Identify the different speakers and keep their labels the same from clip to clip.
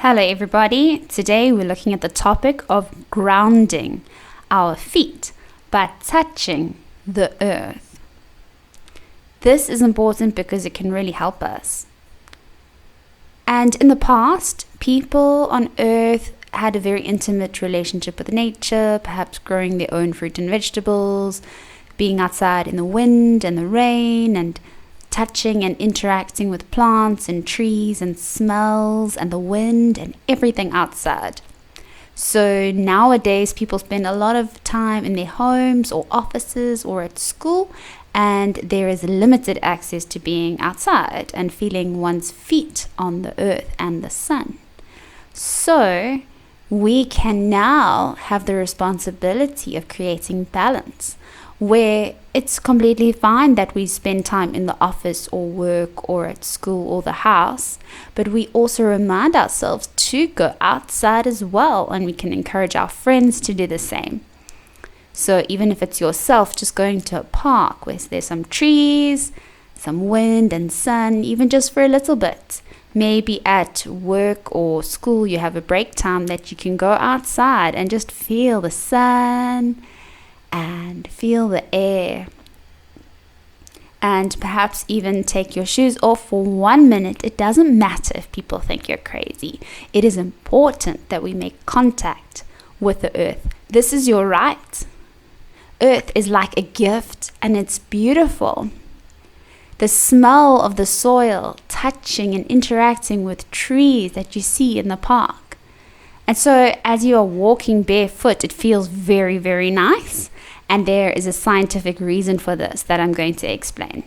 Speaker 1: Hello everybody, today we're looking at the topic of grounding our feet by touching the earth. This is important because it can really help us. And in the past, people on earth had a very intimate relationship with nature, perhaps growing their own fruit and vegetables, being outside in the wind and the rain, and touching and interacting with plants and trees and smells and the wind and everything outside. So nowadays people spend a lot of time in their homes or offices or at school, and there is limited access to being outside and feeling one's feet on the earth and the sun. So we can now have the responsibility of creating balance, where it's completely fine that we spend time in the office or work or at school or the house, but we also remind ourselves to go outside as well, and we can encourage our friends to do the same. So even if it's yourself just going to a park where there's some trees, some wind and sun, even just for a little bit, maybe at work or school you have a break time that you can go outside and just feel the sun and feel the air, and perhaps even take your shoes off for 1 minute. It doesn't matter if people think you're crazy. It is important that we make contact with the earth. This is your right. Earth is like a gift and it's beautiful. The smell of the soil, touching and interacting with trees that you see in the park. And so as you are walking barefoot, it feels very, very nice. And there is a scientific reason for this that I'm going to explain.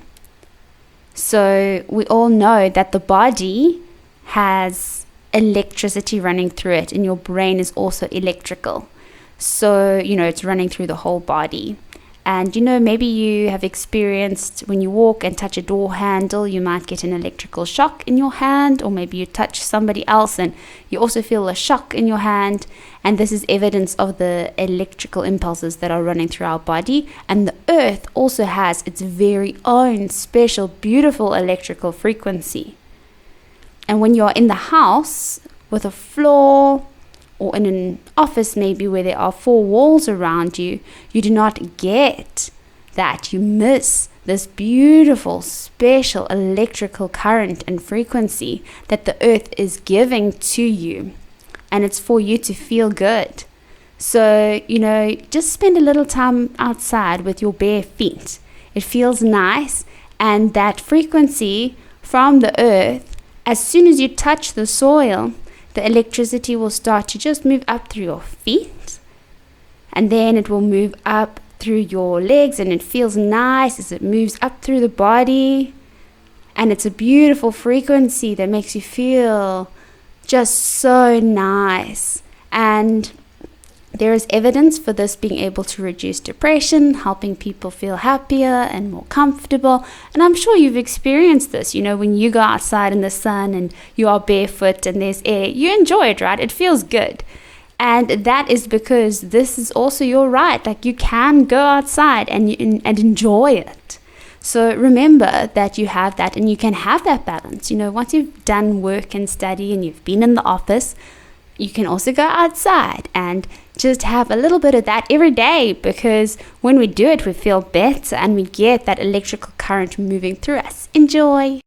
Speaker 1: So we all know that the body has electricity running through it, and your brain is also electrical. So, it's running through the whole body. And, maybe you have experienced when you walk and touch a door handle, you might get an electrical shock in your hand, or maybe you touch somebody else and you also feel a shock in your hand. And this is evidence of the electrical impulses that are running through our body. And the earth also has its very own special, beautiful electrical frequency. And when you're in the house with a floor, or in an office maybe where there are 4 walls around you, you do not get that. You miss this beautiful, special electrical current and frequency that the earth is giving to you. And it's for you to feel good. So, just spend a little time outside with your bare feet. It feels nice. And that frequency from the earth, as soon as you touch the soil, the electricity will start to just move up through your feet, and then it will move up through your legs, and it feels nice as it moves up through the body. And it's a beautiful frequency that makes you feel just so nice. And there is evidence for this being able to reduce depression, helping people feel happier and more comfortable. And I'm sure you've experienced this, when you go outside in the sun and you are barefoot and there's air, you enjoy it, right? It feels good. And that is because this is also your right. Like, you can go outside and enjoy it. So remember that you have that, and you can have that balance. Once you've done work and study and you've been in the office, you can also go outside and just have a little bit of that every day, because when we do it, we feel better and we get that electrical current moving through us. Enjoy!